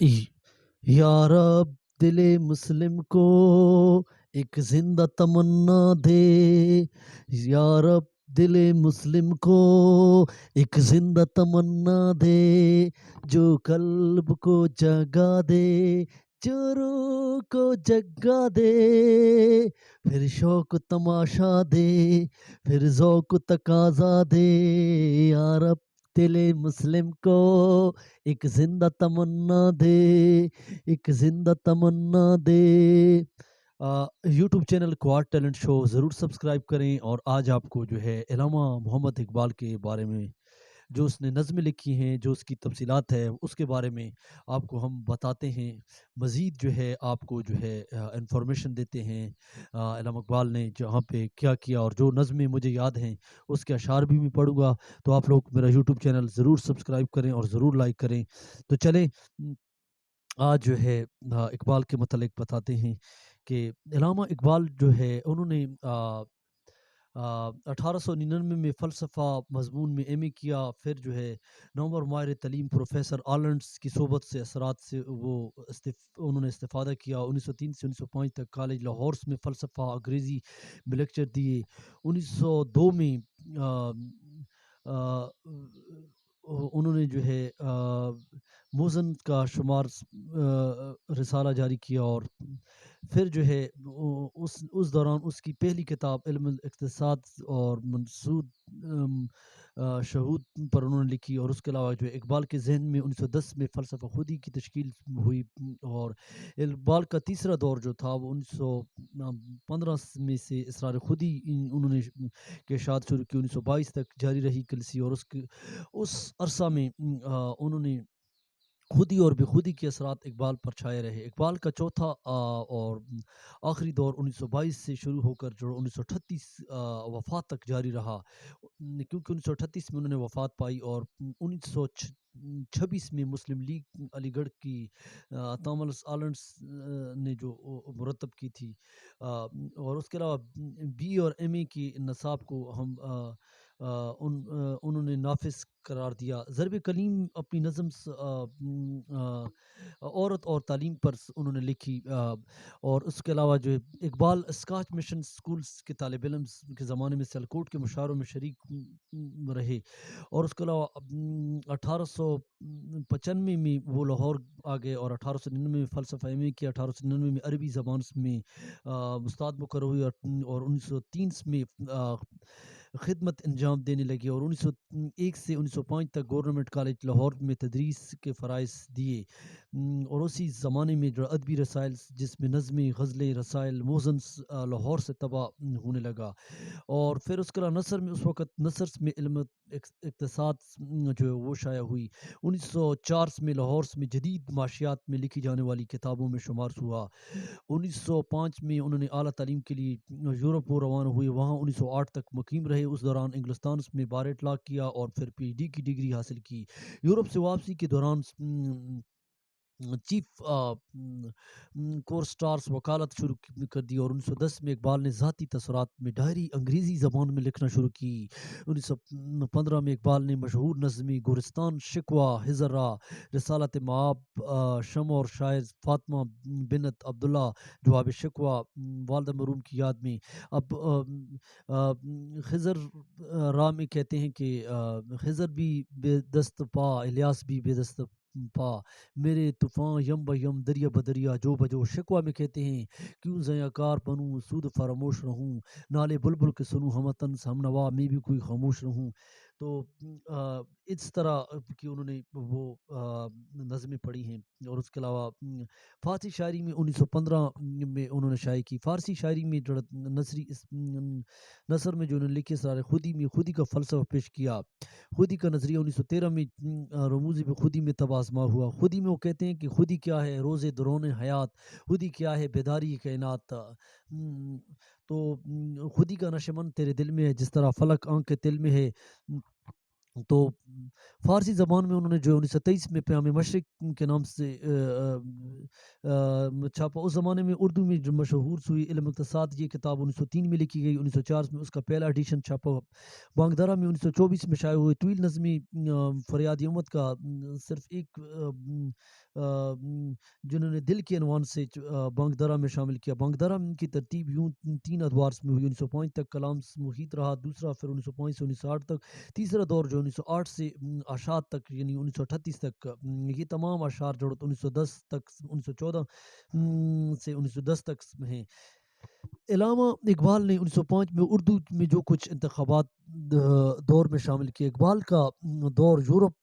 ی- یا رب دل مسلم کو ایک زندہ تمنا دے، یا رب دل مسلم کو ایک زندہ تمنا دے، جو قلب کو جگا دے، جو روح کو جگا دے، پھر شوق تماشا دے، پھر ذوق تقاضا دے، یا رب دل مسلم کو ایک زندہ تمنا دے، ایک زندہ تمنا دے۔ یوٹیوب چینل کوارٹ ٹیلنٹ شو ضرور سبسکرائب کریں، اور آج آپ کو جو ہے علامہ محمد اقبال کے بارے میں، جو اس نے نظمیں لکھی ہیں، جو اس کی تفصیلات ہے، اس کے بارے میں آپ کو ہم بتاتے ہیں، مزید جو ہے آپ کو جو ہے انفارمیشن دیتے ہیں علامہ اقبال نے جہاں پہ کیا کیا، اور جو نظمیں مجھے یاد ہیں اس کے اشعار بھی میں پڑھوں گا۔ تو آپ لوگ میرا یوٹیوب چینل ضرور سبسکرائب کریں اور ضرور لائک کریں۔ تو چلیں آج جو ہے اقبال کے متعلق بتاتے ہیں کہ علامہ اقبال جو ہے انہوں نے 1899 میں فلسفہ مضمون میں ایم اے کیا، پھر جو ہے نومبر ماہر تعلیم پروفیسر آلنڈس کی صحبت سے اثرات سے وہ انہوں نے استفادہ کیا۔ 1903 سے 1905 تک کالج لاہور میں فلسفہ انگریزی میں لیکچر دیے۔ 1902 میں آ، آ، انہوں نے جو ہے موزن کا شمار رسالہ جاری کیا، اور پھر جو ہے اس دوران اس کی پہلی کتاب علم الاقتصاد اور منسود شہود پر انہوں نے لکھی، اور اس کے علاوہ جو ہے اقبال کے ذہن میں 1910 میں فلسفہ خودی کی تشکیل ہوئی، اور اقبال کا تیسرا دور جو تھا وہ 1915 میں سے اسرار خودی انہوں نے کے اشاعت شروع کی، 1922 تک جاری رہی کلسی، اور اس عرصہ میں انہوں نے خودی اور بے خودی کے اثرات اقبال پر چھائے رہے۔ اقبال کا چوتھا اور آخری دور 1922 سے شروع ہو کر جو 1938 وفات تک جاری رہا، کیونکہ 1938 میں انہوں نے وفات پائی، اور 1926 میں مسلم لیگ علی گڑھ کی تاملس آلنڈس نے جو مرتب کی تھی، اور اس کے علاوہ بی اور ایم اے کی نصاب کو ہم انہوں نے نافذ قرار دیا۔ ضرب کلیم اپنی نظم عورت اور تعلیم پر انہوں نے لکھی، اور اس کے علاوہ جو ہے اقبال اسکاچ مشن سکولز کے طالب علم کے زمانے میں سیالکوٹ کے مشاعروں میں شریک رہے، اور اس کے علاوہ 1895 میں وہ لاہور آ گئے، اور 1899 میں فلسفہ ایم اے کیا، 1899 میں عربی زبان میں استاد مقرر ہوئی، اور 1903 میں خدمت انجام دینے لگے، اور 1901 سے 1905 تک گورنمنٹ کالج لاہور میں تدریس کے فرائض دیے، اور اسی زمانے میں جو ادبی رسائل جس میں نظمیں، غزلیں، رسائل، موزن لاہور سے طبع ہونے لگا، اور پھر اس کے علاوہ نثر میں اس وقت نثر میں علم اقتصاد جو ہے وہ شائع ہوئی۔ 1904 میں لاہور میں جدید معاشیات میں لکھی جانے والی کتابوں میں شمار ہوا۔ 1905 میں انہوں نے اعلیٰ تعلیم کے لیے یورپ کو روانہ ہوئے، وہاں 1908 تک مقیم رہے، اس دوران انگلستان میں بار اطلاق کیا، اور پھر پی ایچ ڈی کی ڈگری حاصل کی۔ یورپ سے واپسی کے دوران چیف کور سٹارز وکالت شروع کر دی، اور 1910 میں اقبال نے ذاتی تاثرات میں ڈائری انگریزی زبان میں لکھنا شروع کی۔ 1915 میں اقبال نے مشہور نظمی گورستان شکوہ، ہزرا، رسالت معاب، شمع، اور شاعر فاطمہ بنت عبداللہ جواب شکوہ والدہ مرحوم کی یاد میں۔ اب خضر راہ میں کہتے ہیں کہ خضر بھی بے دست پا، الیاس بھی بے دست پا، میرے طوفان یم بہ یم دریا بدریا جو بجو۔ شکوہ میں کہتے ہیں کیوں زیاں کار بنوں سود فراموش رہوں، نالے بلبل کے سنوں ہمتن ہم نوا میں بھی کوئی خاموش رہوں۔ تو اس طرح کی انہوں نے وہ نظمیں پڑھی ہیں، اور اس کے علاوہ فارسی شاعری میں 1915 میں انہوں نے شائع کی۔ فارسی شاعری میں جو نثر میں جو انہوں نے لکھی اسرار خودی میں خودی کا فلسفہ پیش کیا۔ خودی کا نظریہ 1913 میں رموز بے خودی میں تب آزما ہوا۔ خودی میں وہ کہتے ہیں کہ خودی کیا ہے روز درون حیات، خودی کیا ہے بیداری کائنات، تو خودی کا نشمن تیرے دل میں ہے، جس طرح فلک آنکھ کے دل میں ہے، تو فارسی زبان میں انہوں نے جو 1923 میں پیام مشرق کے نام سے چھاپا. اس زمانے میں اردو میں جو مشہور ہوئی علم اقتصاد، یہ کتاب 1903 میں لکھی گئی. 1904 میں اس کا پہلا ایڈیشن چھاپا. بانگ درا میں 1924 میں شائع ہوئے. طویل نظمی فریاد امت کا صرف ایک جنہوں نے دل کے عنوان سے بانگ درا میں شامل کیا. بانگ درا کی ترتیب یوں 3 ادوار میں ہوئی. 1905 تک کلام محیط رہا، دوسرا پھر 1905 سے 1908 تک، تیسرا دور جو 1908 سے اشاعت تک یعنی 1938 تک. یہ تمام اشعار جوڑ 1910 تک 1914 سے 1910 تک ہیں. علامہ اقبال نے 1905 میں اردو میں جو کچھ انتخابات دور میں شامل کیے. اقبال کا دور یورپ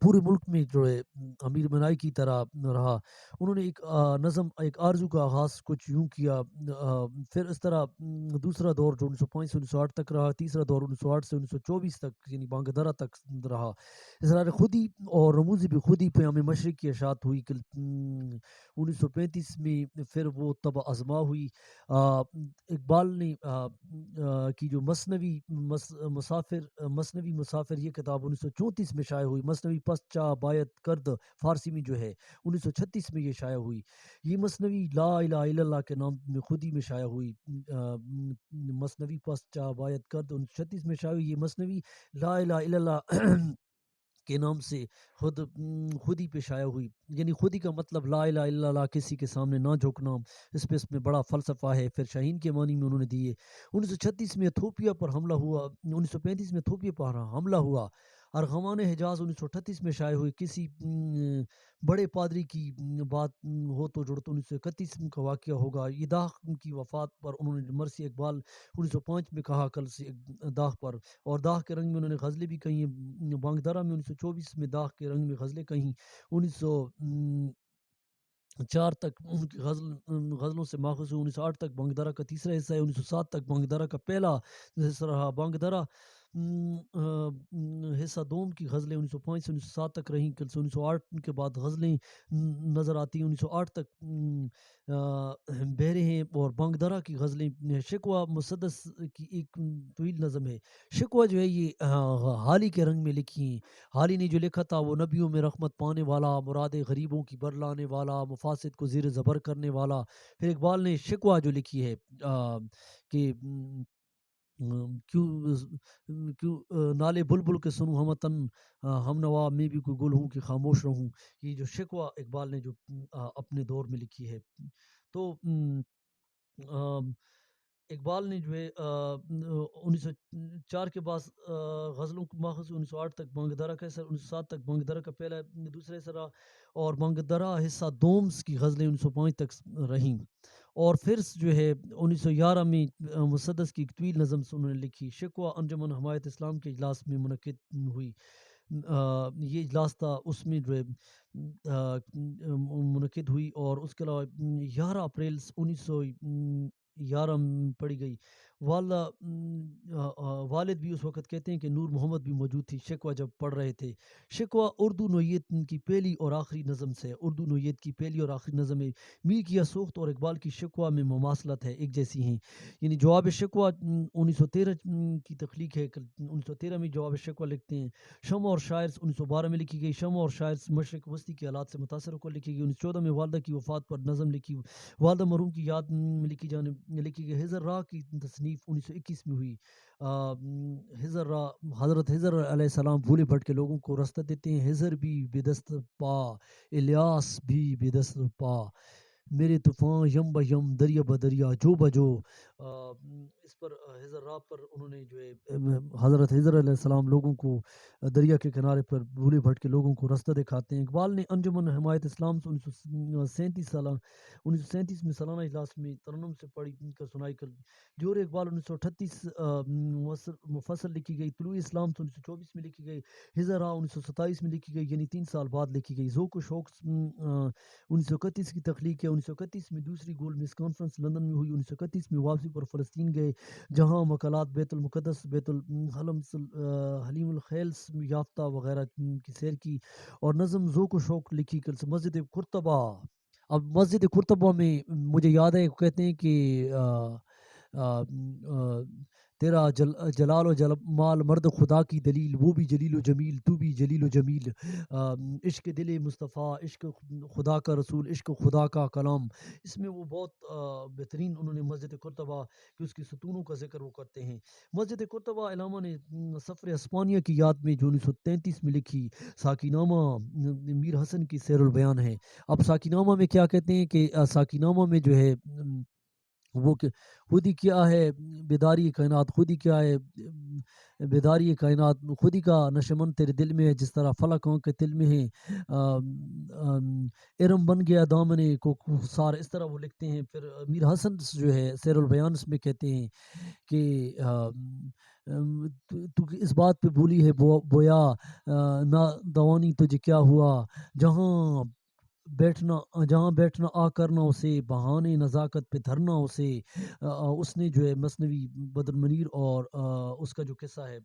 پورے ملک میں جو ہے امیر منائی کی طرح رہا. انہوں نے ایک نظم، ایک آرزو کا آغاز کچھ یوں کیا. پھر اس طرح دوسرا دور جو 1905 سے 1908 تک رہا، تیسرا دور 1908 سے 1924 تک یعنی بانگ درا تک رہا. اظہار خودی اور رموز بھی خودی پیام مشرق کی اشاعت ہوئی. 1935 میں پھر وہ طبع ازما ہوئی. اقبال نے کی جو مثنوی مسافر یہ کتاب 1934 میں شائع ہوئی. مثنوی پس چا بایت کرد فارسی میں جو ہے 1936 میں یہ شائع ہوئی. یہ مثنوی لا الہ الا اللہ کے نام میں خودی میں شائع ہوئی. مثنوی پس چا بایت کرد 1936 میں شائع ہوئی. یہ مثنوی لا الہ الا اللہ کے نام سے خودی پہ شائع ہوئی. یعنی خودی کا مطلب لا الہ الا اللہ، کسی کے سامنے نہ جھکنا. اس میں بڑا فلسفہ ہے. پھر شاہین کے معنی میں انہوں نے دیے. 1936 میں ایتھوپیا پر حملہ ہوا. 1935 میں ایتھوپیا پر حملہ ہوا. ارغوان حجاز 1938 میں شائع ہوئی. کسی بڑے پادری کی بات ہو تو جڑت 1931 کا واقعہ ہوگا. یہ داغ کی وفات پر انہوں نے مرثی اقبال 1905 میں کہا کل سے داغ پر. اور داغ کے رنگ میں انہوں نے غزلیں بھی کہیں. بانگ درا میں 1924 میں داغ کے رنگ میں غزلیں کہیں. 1904 تک ان کی غزلوں سے ماخوذ ہوئی. 1908 تک بانگ درا کا تیسرا حصہ ہے. 1907 تک بانگ درا کا پہلا حصہ رہا. بانگ درا حصہ دوم کی غزلیں 1905 سے 1907 تک رہیں. 1908 کے بعد غزلیں نظر آتی ہیں. 1908 تک بہرے ہیں. اور بانگ درا کی غزلیں شکوہ مسدس کی ایک طویل نظم ہے. شکوہ جو ہے یہ حالی کے رنگ میں لکھی ہیں. حالی نے جو لکھا تھا وہ نبیوں میں رحمت پانے والا، مراد غریبوں کی برلانے والا، مفاسد کو زیر زبر کرنے والا. پھر اقبال نے شکوہ جو لکھی ہے کہ کیوں نالے بلبل کے سنوں ہمتن ہم نوا میں بھی کوئی گل ہوں کہ خاموش رہوں. یہ جو شکوہ اقبال نے جو اپنے دور میں لکھی ہے. تو اقبال نے جو ہے 1904 کے بعد غزلوں کو ماخذ 1908 تک بانگ درا کا حصہ، 1907 تک بانگ درا کا پہلا دوسرا حصہ رہا. اور بانگ درا حصہ دومس کی غزلیں 1905 تک رہیں. اور پھر جو ہے 1911 میں مسدس کی ایک طویل نظم سے انہوں نے لکھی. شکوہ انجمن حمایت اسلام کے اجلاس میں منعقد ہوئی. یہ اجلاس تھا، اس میں جو ہے منعقد ہوئی. اور اس کے علاوہ 11 اپریل 1911 پڑھی گئی. والد بھی اس وقت کہتے ہیں کہ نور محمد بھی موجود تھی شکوہ جب پڑھ رہے تھے. شکوہ اردو نوعیت کی پہلی اور آخری نظم سے، اردو نوعیت کی پہلی اور آخری نظم ہے. میر کی سوخت اور اقبال کی شکوہ میں مماثلت ہے، ایک جیسی ہیں. یعنی جواب شکوہ 1913 کی تخلیق ہے. 1913 میں جواب شکوہ لکھتے ہیں. شمع اور شاعر 1912 میں لکھی گئی. شمع اور شاعر مشرق وسطی کے حالات سے متاثر ہو کر لکھی گئی. 1914 میں والدہ کی وفات پر نظم لکھی. والدہ مرحوم کی یاد میں لکھی گئی. ہزر راہ کی تصنیف 1921 میں ہوئی. حضرت ہزر علیہ السلام بھولے بھٹکے لوگوں کو راستہ دیتے ہیں. ہزر بھی بے دست پا، الیاس بھی بے دست پا، میرے طوفان یم با یم دریا بدریا جو بجو. اس پر ہزر راہ پر انہوں نے جو ہے حضرت ہزر علیہ السلام لوگوں کو دریا کے کنارے پر بھولے بھٹکے لوگوں کو راستہ دکھاتے ہیں. اقبال نے انجمن حمایت اسلام سے 1937 میں سالانہ اجلاس میں ترنم سے پڑھی کر سنائی کر. جور اقبال 1938 مفصل لکھی گئی. طلوع اسلام 1924 میں لکھی گئی. ہزر راہ 1927 میں لکھی گئی، یعنی 3 سال بعد لکھی گئی. ذوق و شوق 1931 کی تخلیق ہے. 1931 میں دوسری گولڈ میز کانفرنس لندن میں ہوئی. 1931 میں واپسی پر فلسطین گئے، جہاں مقالات بیت المقدس، بیت الحلم، حلیم الخیل یافتہ وغیرہ کی سیر کی. اور نظم ذوق و شوق لکھی. مسجد قرطبہ. اب مسجد قرطبہ میں مجھے یاد ہے کہتے ہیں کہ تیرا جلال و جمال مرد خدا کی دلیل، وہ بھی جلیل و جمیل، تو بھی جلیل و جمیل۔ عشق دل مصطفیٰ، عشق خدا کا رسول، عشق خدا کا کلام۔ اس میں وہ بہت بہترین انہوں نے مسجد قرطبہ کہ اس کی ستونوں کا ذکر وہ کرتے ہیں۔ مسجد قرطبہ علامہ نے سفر اسپانیہ کی یاد میں جو 1933 میں لکھی ساکینامہ میر حسن کی سیر البیان ہے۔ اب ساکینامہ میں کیا کہتے ہیں کہ ساکینامہ میں جو ہے وہ کہ خود ہی کیا ہے بیداری کائنات، خود ہی کیا ہے بیداری کائنات، خود ہی کا نشمن تیرے دل میں ہے جس طرح فلک کے دل میں ہے۔ ارم بن گیا دامنے کو سار، اس طرح وہ لکھتے ہیں۔ پھر میر حسن جو ہے سیر البیان میں کہتے ہیں کہ تو اس بات پہ بھولی ہے بویا نہ دوانی تجھے کیا ہوا، جہاں بیٹھنا جہاں بیٹھنا آ کرنا اسے بہانے نزاکت پہ دھرنا اسے۔ اس نے جو ہے مثنوی بدر منیر اور اس کا جو قصہ ہے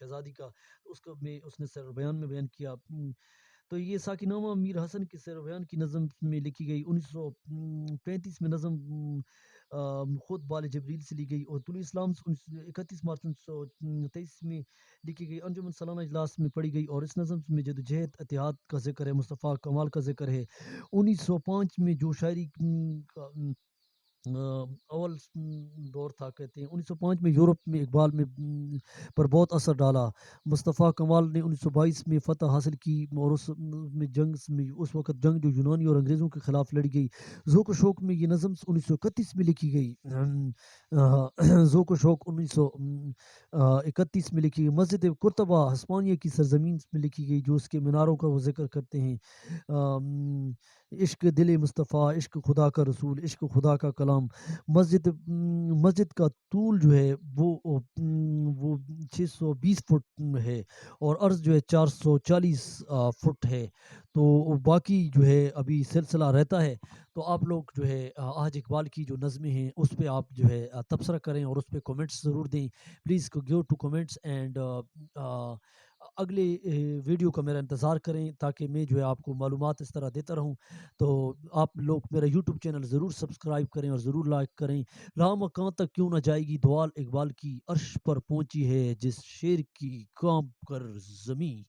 شہزادی کا، اس کو میں اس نے سر بیان میں بیان کیا۔ تو یہ ساکینامہ میر حسن کی سیر بیان کی نظم میں لکھی گئی 1935 میں نظم خود بال جبریل سے لی گئی، اور طلوع اسلام 31 مارچ 1923 میں لکھی گئی، انجمن سالانہ اجلاس میں پڑھی گئی، اور اس نظم میں جدوجہد اتحاد کا ذکر ہے، مصطفیٰ کمال کا ذکر ہے۔ 1905 میں جو شاعری کا اول دور تھا، کہتے ہیں 1905 میں یورپ میں اقبال میں پر بہت اثر ڈالا۔ مصطفیٰ کمال نے 1922 میں فتح حاصل کی، اور اس میں جنگ میں اس وقت جنگ جو یونانی اور انگریزوں کے خلاف لڑی گئی۔ ذوق و شوق میں یہ نظم 1931 میں لکھی گئی۔ ذوق و شوق 1931 میں لکھی گئی۔ مسجد قرطبہ ہسپانیہ کی سرزمین میں لکھی گئی، جو اس کے میناروں کا وہ ذکر کرتے ہیں۔ عشق دل مصطفیٰ، عشق خدا کا رسول، عشق خدا کا کلام۔ مسجد کا طول جو ہے وہ 620 فٹ ہے، اور عرض جو ہے 440 فٹ ہے۔ تو باقی جو ہے ابھی سلسلہ رہتا ہے، تو آپ لوگ جو ہے آج اقبال کی جو نظمیں ہیں اس پہ آپ جو ہے تبصرہ کریں، اور اس پہ کمنٹس ضرور دیں۔ Please give to comments, and اگلے ویڈیو کا میرا انتظار کریں، تاکہ میں جو ہے آپ کو معلومات اس طرح دیتا رہوں۔ تو آپ لوگ میرا یوٹیوب چینل ضرور سبسکرائب کریں اور ضرور لائک کریں۔ لاہ کہاں تک کیوں نہ جائے گی دوال اقبال کی، عرش پر پہنچی ہے جس شیر کی کام کر زمیں۔